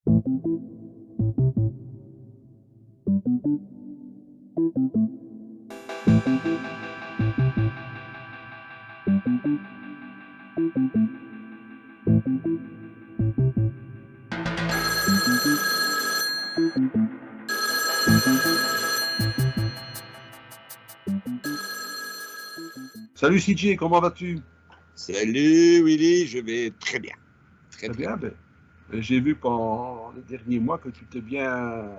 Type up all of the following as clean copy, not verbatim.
Salut CJ, comment vas-tu? Salut Willy, je vais très bien. Très Très très bien. bien. Ben, j'ai vu pendant les derniers mois que tu t'es bien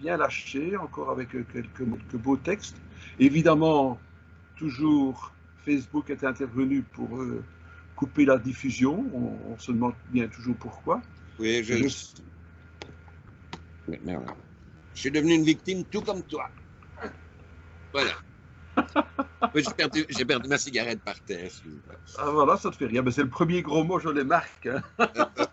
lâché, encore avec quelques beaux textes. Évidemment, toujours Facebook est intervenu pour couper la diffusion. On se demande bien toujours pourquoi. Oui, Et je, merde. Je suis devenu une victime tout comme toi. Voilà. Oui, j'ai perdu ma cigarette par terre. Excuse-moi. ah, voilà, ça te fait rien. Ben, c'est le premier gros mot, je les marque, hein.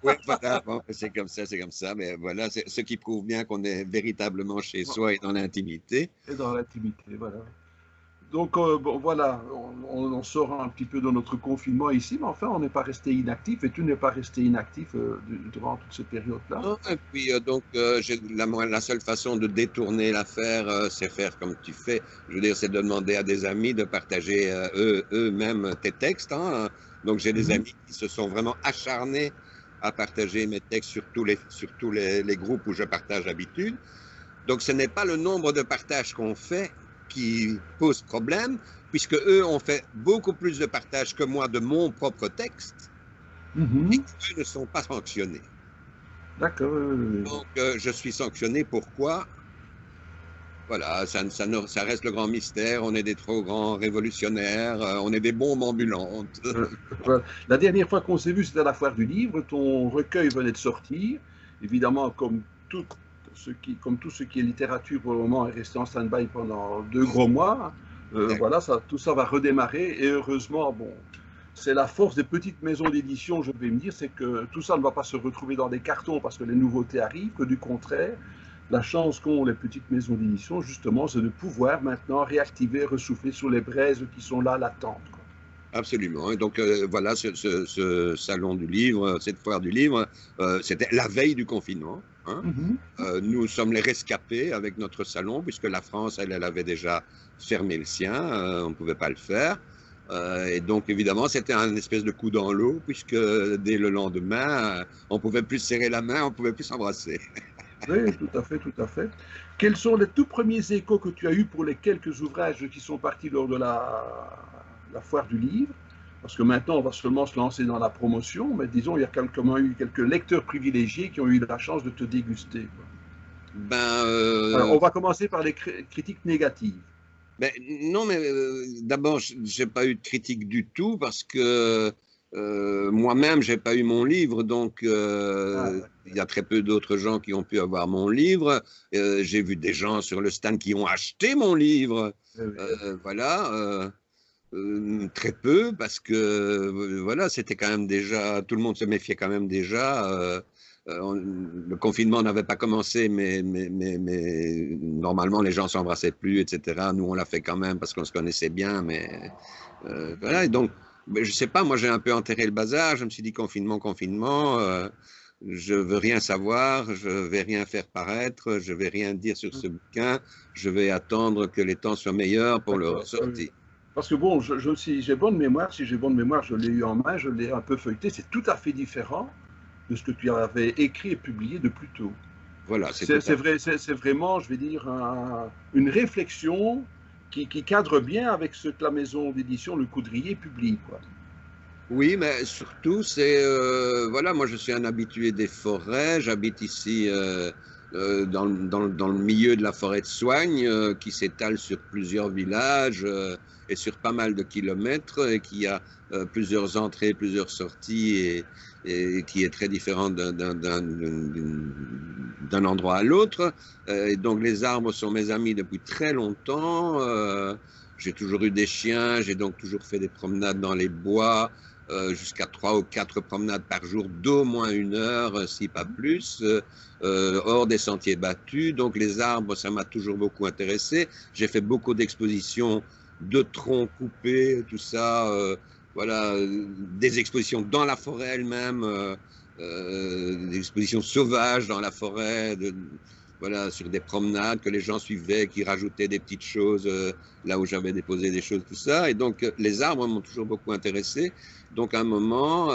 Ouais, voilà, bon, c'est comme ça. Mais voilà, c'est ce qui prouve bien qu'on est véritablement chez soi et dans l'intimité. Et dans l'intimité, voilà. Donc, bon, voilà, on sort un petit peu de notre confinement ici, mais enfin, on n'est pas resté inactif et tu n'es pas resté inactif durant toute cette période-là. Non, et puis la seule façon de détourner l'affaire, c'est faire comme tu fais. Je veux dire, c'est de demander à des amis de partager eux-mêmes tes textes, hein. Donc j'ai des Mhm. amis qui se sont vraiment acharnés à partager mes textes sur tous les groupes où je partage d'habitude. Donc ce n'est pas le nombre de partages qu'on fait qui pose problème, puisque eux ont fait beaucoup plus de partages que moi de mon propre texte, et Mhm. eux ne sont pas sanctionnés. D'accord, oui, oui, oui. Donc, je suis sanctionné. Pourquoi? Voilà, ça reste le grand mystère. On est des trop grands révolutionnaires, on est des bombes ambulantes. Euh, voilà. La dernière fois qu'on s'est vu, c'était à la foire du livre. Ton recueil venait de sortir. Évidemment, comme tout ce qui est littérature pour le moment est resté en stand-by pendant 2 gros mois. Voilà, tout ça va redémarrer. Et heureusement, bon, c'est la force des petites maisons d'édition, je vais me dire, c'est que tout ça ne va pas se retrouver dans des cartons parce que les nouveautés arrivent, que du contraire. La chance qu'ont les petites maisons d'édition, justement, c'est de pouvoir maintenant réactiver, ressouffler sur les braises qui sont là latentes, quoi. Absolument. Et donc, voilà, ce salon du livre, cette foire du livre, c'était la veille du confinement, hein. Mhm. Nous sommes les rescapés avec notre salon, puisque la France, elle avait déjà fermé le sien, on ne pouvait pas le faire. Et donc, évidemment, c'était un espèce de coup dans l'eau, puisque dès le lendemain, on pouvait plus se serrer la main, on pouvait plus s'embrasser. Oui, tout à fait, tout à fait. Quels sont les tout premiers échos que tu as eus pour les quelques ouvrages qui sont partis lors de la foire du livre? Parce que maintenant, on va seulement se lancer dans la promotion, mais disons, il y a quand même eu quelques lecteurs privilégiés qui ont eu la chance de te déguster, quoi. Ben, Alors, on va commencer par les critiques négatives. ben, non, mais d'abord, j'ai pas eu de critique du tout parce que moi-même, j'ai pas eu mon livre, donc Ah, il y a très peu d'autres gens qui ont pu avoir mon livre. J'ai vu des gens sur le stand qui ont acheté mon livre. oui, oui. Voilà, très peu parce que voilà, c'était quand même déjà, tout le monde se méfiait quand même déjà. Le confinement n'avait pas commencé, mais normalement les gens s'embrassaient plus, etc. Nous, on l'a fait quand même parce qu'on se connaissait bien, mais voilà. Et donc, mais je sais pas, moi j'ai un peu enterré le bazar. Je me suis dit confinement, confinement. Je veux rien savoir, je vais rien faire paraître, je vais rien dire sur ce bouquin. Je vais attendre que les temps soient meilleurs pour le D'accord. ressortir. Parce que bon, si j'ai bonne mémoire, si j'ai bonne mémoire, je l'ai eu en main, je l'ai un peu feuilleté, c'est tout à fait différent de ce que tu avais écrit et publié de plus tôt. Voilà, c'est tout à C'est vrai, c'est vraiment, je vais dire, une réflexion qui cadre bien avec ce que la maison d'édition Le Coudrier publie, quoi. Oui, mais surtout, c'est voilà, moi je suis un habitué des forêts. J'habite ici dans le milieu de la forêt de Soigne, qui s'étale sur plusieurs villages et sur pas mal de kilomètres, et qui a plusieurs entrées, plusieurs sorties, et qui est très différent d'un endroit à l'autre. Et donc les arbres sont mes amis depuis très longtemps. J'ai toujours eu des chiens, j'ai donc toujours fait des promenades dans les bois, jusqu'à 3 ou 4 promenades par jour d'au moins 1 heure, si pas plus, hors des sentiers battus. Donc les arbres, ça m'a toujours beaucoup intéressé. J'ai fait beaucoup d'expositions de troncs coupés, tout ça, voilà, des expositions dans la forêt elle-même, des expositions sauvages dans la forêt, voilà, sur des promenades que les gens suivaient, qui rajoutaient des petites choses là où j'avais déposé des choses, tout ça. Et donc, les arbres m'ont toujours beaucoup intéressé. Donc, à un moment,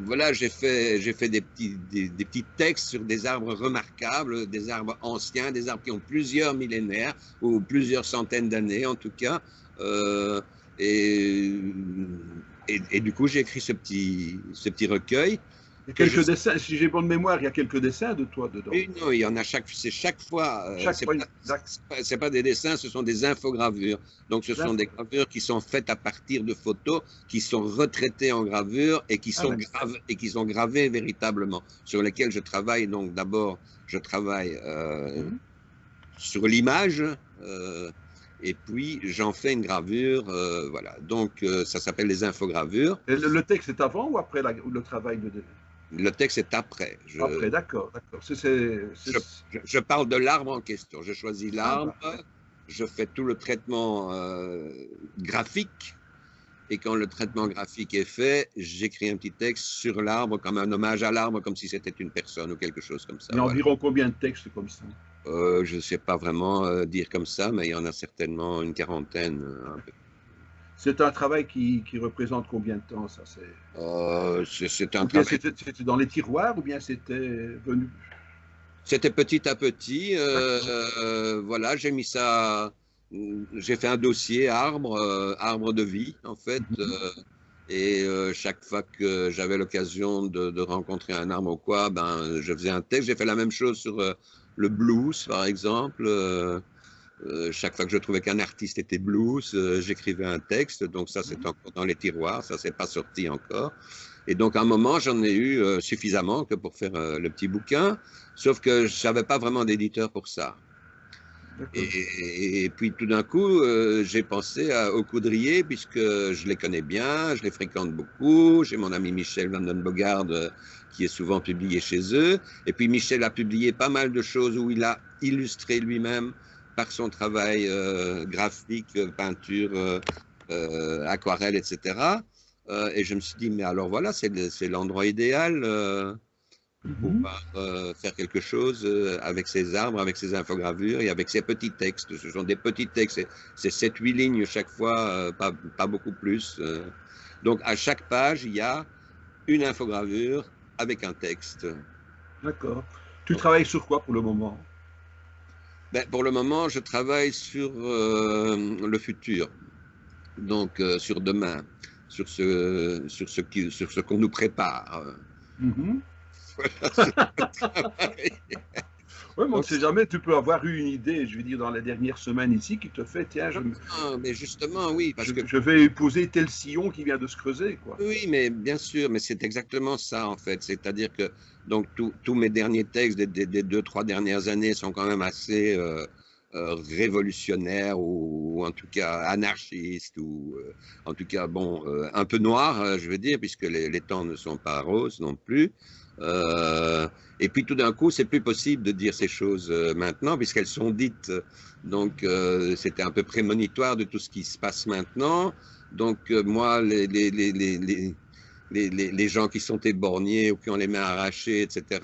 voilà, j'ai fait des petits textes sur des arbres remarquables, des arbres anciens, des arbres qui ont plusieurs millénaires ou plusieurs centaines d'années en tout cas. Et, et du coup, j'ai écrit ce petit recueil. Il y a quelques dessins, si j'ai bonne mémoire, il y a quelques dessins de toi dedans. Oui, non, il y en a c'est chaque fois. C'est pas des dessins, ce sont des infogravures. Donc, ce sont des gravures qui sont faites à partir de photos, qui sont retraitées en gravure et qui sont gravées véritablement, sur lesquelles je travaille. Donc, d'abord, je travaille sur l'image. Et puis, j'en fais une gravure, voilà. Donc, ça s'appelle les infogravures. Et le texte est avant ou après le travail de... Le texte est après. Après, d'accord, d'accord. Je parle de l'arbre en question. Je choisis l'arbre, je fais tout le traitement graphique. Et quand le traitement graphique est fait, j'écris un petit texte sur l'arbre, comme un hommage à l'arbre, comme si c'était une personne ou quelque chose comme ça. Il y a environ combien de textes comme ça? Je ne sais pas vraiment dire comme ça, mais il y en a certainement une quarantaine. Un peu. C'est un travail qui représente combien de temps, ça? C'est un travail. C'était dans les tiroirs ou bien c'était venu? C'était petit à petit. Voilà, j'ai mis ça. J'ai fait un dossier arbre de vie, en fait. Et chaque fois que j'avais l'occasion de rencontrer un arbre ou quoi, ben, je faisais un texte. J'ai fait la même chose sur le blues, par exemple. Chaque fois que je trouvais qu'un artiste était blues, j'écrivais un texte. Donc ça, c'est encore dans les tiroirs. Ça, c'est pas sorti encore. Et donc, à un moment, j'en ai eu suffisamment que pour faire le petit bouquin. Sauf que je n'avais pas vraiment d'éditeur pour ça. Et puis tout d'un coup, j'ai pensé aux Coudriers, puisque je les connais bien, je les fréquente beaucoup. J'ai mon ami Michel Van den Bogard qui est souvent publié chez eux. Et puis Michel a publié pas mal de choses où il a illustré lui-même par son travail graphique, peinture, aquarelle, etc. Et je me suis dit, mais alors voilà, c'est l'endroit idéal pour pouvoir faire quelque chose avec ces arbres, avec ces infogravures et avec ces petits textes. Ce sont des petits textes, c'est 7-8 lignes chaque fois, pas beaucoup plus. Donc à chaque page, il y a une infogravure avec un texte. D'accord. Tu travailles sur quoi pour le moment? Ben, pour le moment, je travaille sur le futur, donc sur demain, sur ce qu'on nous prépare. Oui, mais on ne sait jamais, tu peux avoir eu une idée, je veux dire, dans les dernières semaines ici, qui te fait, tiens, mais justement, oui, parce que je vais épouser tel sillon qui vient de se creuser, quoi. Oui, mais bien sûr, mais c'est exactement ça, en fait. C'est-à-dire que donc tous mes derniers textes des 2-3 dernières années sont quand même assez révolutionnaires ou en tout cas anarchistes ou en tout cas, bon, un peu noirs, je veux dire, puisque les temps ne sont pas roses non plus. Et puis tout d'un coup, c'est plus possible de dire ces choses maintenant puisqu'elles sont dites. Donc c'était un peu prémonitoire de tout ce qui se passe maintenant. Donc moi, les gens qui sont éborgnés ou qui ont les mains arrachées, etc.,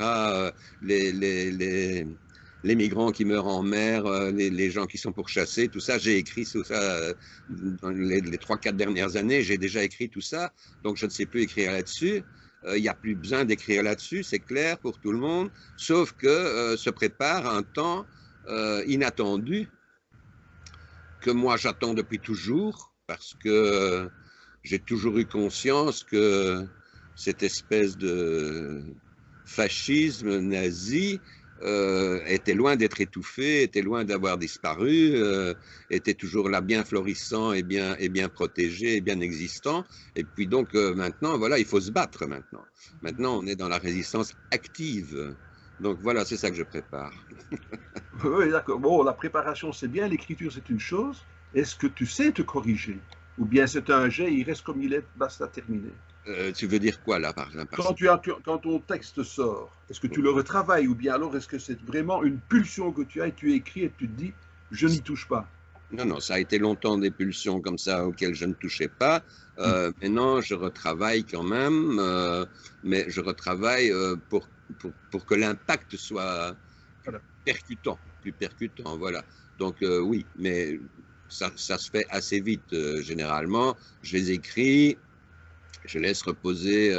les migrants qui meurent en mer, les gens qui sont pourchassés, tout ça, j'ai écrit tout ça dans les 3-4 dernières années, j'ai déjà écrit tout ça, donc je ne sais plus écrire là-dessus. Il n'y a plus besoin d'écrire là-dessus, c'est clair pour tout le monde, sauf que se prépare un temps inattendu que moi j'attends depuis toujours, parce que j'ai toujours eu conscience que cette espèce de fascisme nazi était loin d'être étouffé, était loin d'avoir disparu, était toujours là bien florissant et bien protégé et bien existant. Et puis donc maintenant, voilà, il faut se battre maintenant. Maintenant, on est dans la résistance active. Donc voilà, c'est ça que je prépare. Oui, d'accord. Bon, la préparation, c'est bien, l'écriture, c'est une chose. Est-ce que tu sais te corriger? Ou bien c'est un jet, il reste comme il est, basta terminé? Tu veux dire quoi là, par exemple? Quand ton texte sort, est-ce que tu le retravailles ou bien alors est-ce que c'est vraiment une pulsion que tu as et tu écris et tu te dis, je n'y touche pas? Non, non, ça a été longtemps des pulsions comme ça auxquelles je ne touchais pas. Maintenant, je retravaille quand même, mais je retravaille pour que l'impact soit Voilà. plus percutant, voilà. Donc oui, mais ça se fait assez vite généralement. Je les écris, je laisse reposer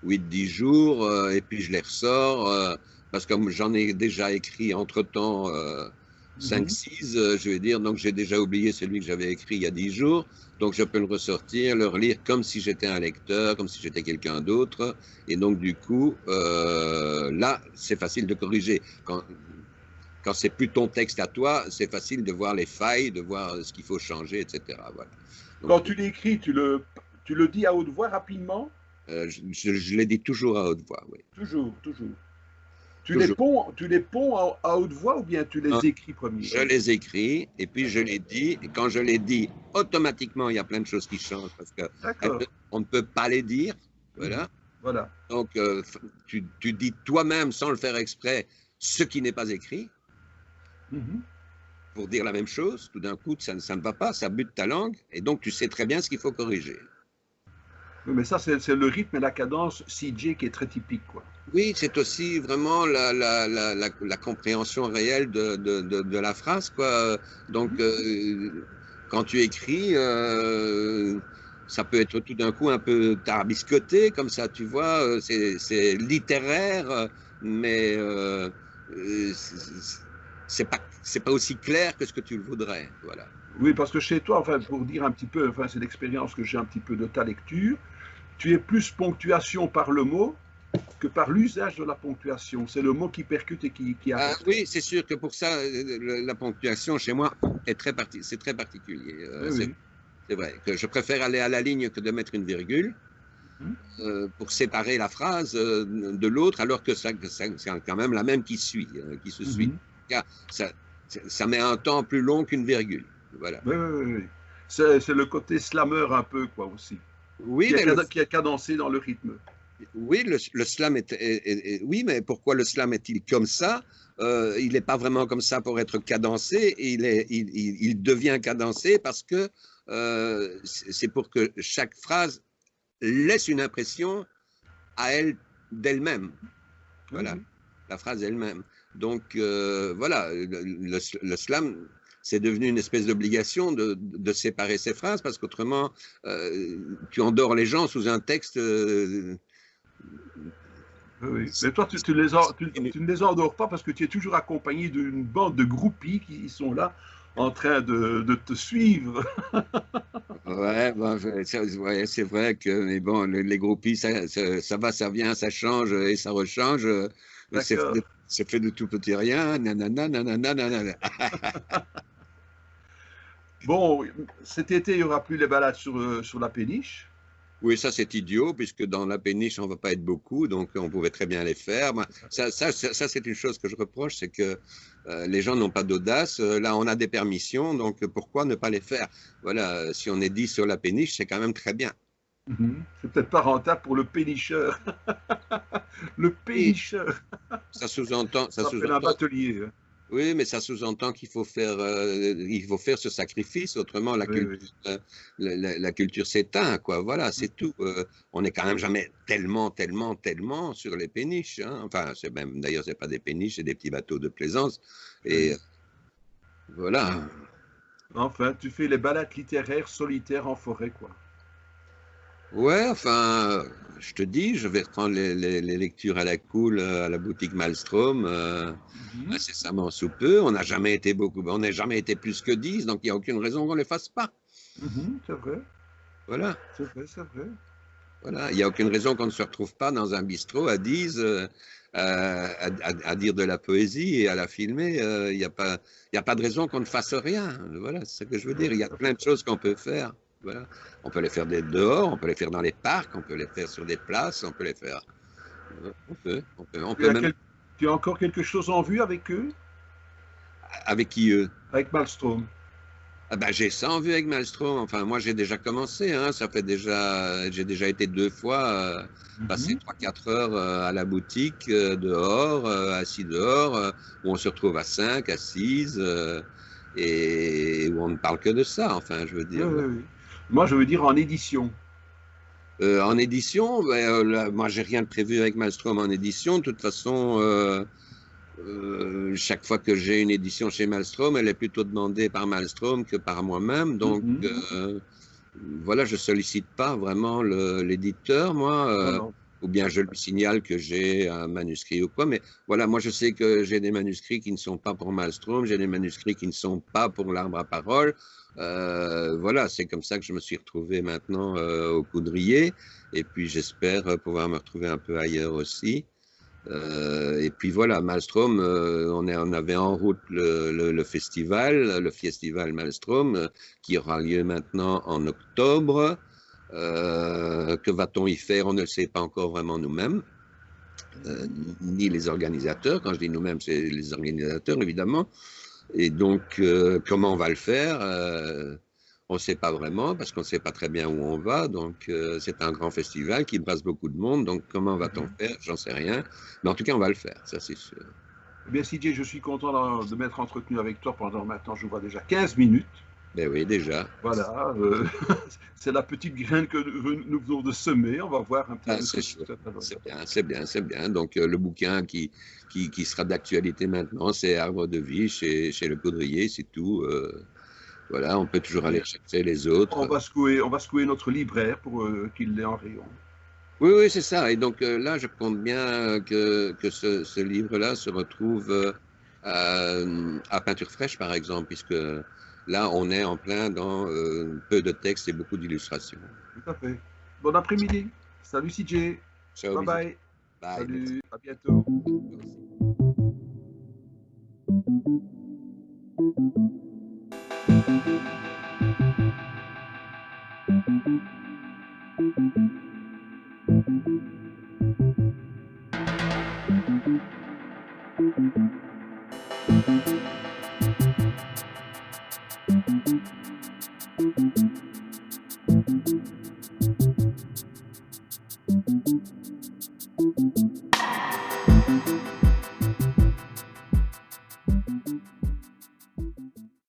8-10 jours et puis je les ressors parce que j'en ai déjà écrit entre-temps 5-6, je vais dire, donc j'ai déjà oublié celui que j'avais écrit il y a 10 jours, donc je peux le ressortir, le relire comme si j'étais un lecteur, comme si j'étais quelqu'un d'autre, et donc du coup, là, c'est facile de corriger. Quand c'est plus ton texte à toi, c'est facile de voir les failles, de voir ce qu'il faut changer, etc. Voilà. Donc, Quand tu l'écris, tu le dis à haute voix rapidement? je les dis toujours à haute voix, oui. Toujours, toujours. Toujours. Tu les ponds à haute voix ou bien tu Non, les écris premier? je les écris et puis je les dis. Et quand je les dis, automatiquement, il y a plein de choses qui changent parce D'accord. qu'on ne peut pas les dire. Voilà. Voilà. Donc, tu dis toi-même, sans le faire exprès, ce qui n'est pas écrit Mhm. pour dire la même chose. Tout d'un coup, ça ne va pas, ça bute ta langue. Et donc, tu sais très bien ce qu'il faut corriger. Oui, mais ça, c'est le rythme et la cadence CJ qui est très typique, quoi. Oui, c'est aussi vraiment la compréhension réelle de la phrase, quoi. Donc, quand tu écris, ça peut être tout d'un coup un peu tarbiscoté, comme ça, tu vois, c'est littéraire, mais c'est pas aussi clair que ce que tu le voudrais, voilà. Oui, parce que chez toi, enfin, pour dire un petit peu, enfin, c'est l'expérience que j'ai un petit peu de ta lecture, tu es plus ponctuation par le mot que par l'usage de la ponctuation. C'est le mot qui percute et qui Ah, arrête. oui, c'est sûr que pour ça, la ponctuation chez moi c'est très particulier. Oui, oui. C'est vrai que je préfère aller à la ligne que de mettre une virgule Mhm. pour séparer la phrase de l'autre, alors que c'est quand même la même qui suit, qui se suit. Mhm. Car ça met un temps plus long qu'une virgule. Voilà. Oui, oui, oui, oui. C'est le côté slammer un peu, quoi, aussi, Oui, mais qui est cadencé dans le rythme. oui, le slam oui, mais pourquoi le slam est-il comme ça? Il n'est pas vraiment comme ça pour être cadencé. Il devient cadencé parce que c'est pour que chaque phrase laisse une impression à elle d'elle-même. Oui, Voilà, oui. la phrase elle-même. Donc voilà, le slam, c'est devenu une espèce d'obligation de séparer ces phrases parce qu'autrement, tu endors les gens sous un texte. Oui, oui. Mais toi, tu ne les endors pas parce que tu es toujours accompagné d'une bande de groupies qui sont là en train de te suivre. Ouais, bon, ouais, c'est vrai que mais bon, les groupies, ça va, ça vient, ça change et ça rechange. D'accord. C'est fait de tout petit rien. Nanana, nanana, nanana. Bon, cet été, il n'y aura plus les balades sur la péniche. Oui, ça c'est idiot, puisque dans la péniche, on ne va pas être beaucoup, donc on pouvait très bien les faire. Moi, ça c'est une chose que je reproche, c'est que les gens n'ont pas d'audace. Là, on a des permissions, donc pourquoi ne pas les faire? Voilà, si on est 10 sur la péniche, c'est quand même très bien. Mhm. C'est peut-être pas rentable pour le pénicheur. Le Oui, pénicheur, ça ça s'appelle un sous-entend. batelier, hein. Oui, mais ça sous-entend il faut faire ce sacrifice, autrement Oui, oui. la culture s'éteint, quoi. Voilà, c'est tout. On n'est quand même jamais tellement sur les péniches, hein. Enfin, c'est même, d'ailleurs, c'est pas des péniches, c'est des petits bateaux de plaisance. Et Oui. voilà. Enfin, tu fais les balades littéraires solitaires en forêt, quoi. Ouais, enfin, je te dis, je vais reprendre les lectures à la cool à la boutique Malmström Mhm. incessamment sous peu. On n'a jamais été plus que 10, donc il n'y a aucune raison qu'on ne les fasse pas. Mhm, c'est vrai, Voilà. c'est vrai, c'est vrai. Voilà, il n'y a aucune raison qu'on ne se retrouve pas dans un bistrot à 10 à dire de la poésie et à la filmer. Il y a pas de raison qu'on ne fasse rien. Voilà, c'est ce que je veux dire. Il y a plein de choses qu'on peut faire. Voilà. On peut les faire dehors, on peut les faire dans les parcs, on peut les faire sur des places, on peut les faire. On Tu peut as, même. tu as encore quelque chose en vue avec eux, Avec qui eux? avec Malmström? Ah ben, j'ai ça en vue avec Maelstrom. Enfin, moi, j'ai déjà commencé, hein. J'ai déjà été 2 fois, passer Mhm. 3-4 heures à la boutique, dehors, assis dehors, où on se retrouve à 5, à 6. et où on ne parle que de ça, enfin, je veux Oui, dire. oui, oui. Moi, je veux dire en édition. En édition, ben, là, moi, j'ai rien de prévu avec Maelstrom en édition. De toute façon, chaque fois que j'ai une édition chez Maelstrom, elle est plutôt demandée par Maelstrom que par moi-même. Donc, Mhm. voilà, je sollicite pas vraiment l'éditeur, moi, Non, non. ou bien je lui signale que j'ai un manuscrit ou quoi. Mais voilà, moi, je sais que j'ai des manuscrits qui ne sont pas pour Maelstrom, j'ai des manuscrits qui ne sont pas pour l'Arbre à Parole. Voilà, c'est comme ça que je me suis retrouvé maintenant au Coudrier. Et puis, j'espère pouvoir me retrouver un peu ailleurs aussi. Et puis voilà, Maelstrom, on avait en route le festival Maelstrom, qui aura lieu maintenant en octobre. Que va-t-on y faire? On ne le sait pas encore vraiment nous-mêmes, ni les organisateurs. Quand je dis nous-mêmes, c'est les organisateurs, évidemment. Et donc, comment on va le faire? On ne sait pas vraiment parce qu'on ne sait pas très bien où on va. Donc, c'est un grand festival qui brasse beaucoup de monde. Donc, comment va-t-on Mhm. faire? J'en sais rien. Mais en tout cas, on va le faire, ça c'est sûr. Eh bien, CJ, je suis content de m'être entretenu avec toi pendant maintenant, je vois déjà 15 minutes. Ben oui, déjà. Voilà, c'est la petite graine que nous venons de semer. On va voir un petit Ah, peu ce c'est que chouette. ça va donner. C'est bien, c'est bien, c'est bien. Donc, le bouquin qui sera d'actualité maintenant, c'est Arbre de vie chez Le Coudrier, c'est tout. Voilà, on peut Eh toujours aller bien, chercher les autres. on va secouer notre libraire pour qu'il l'ait en rayon. Oui, oui, c'est ça. Et donc là, je compte bien que ce livre-là se retrouve à Peinture fraîche, par exemple, puisque là, on est en plein dans peu de textes et beaucoup d'illustrations. Tout à fait. Bon après-midi. Salut CJ. Ciao, Bye bisous. bye. Bye, merci. Salut, à bientôt.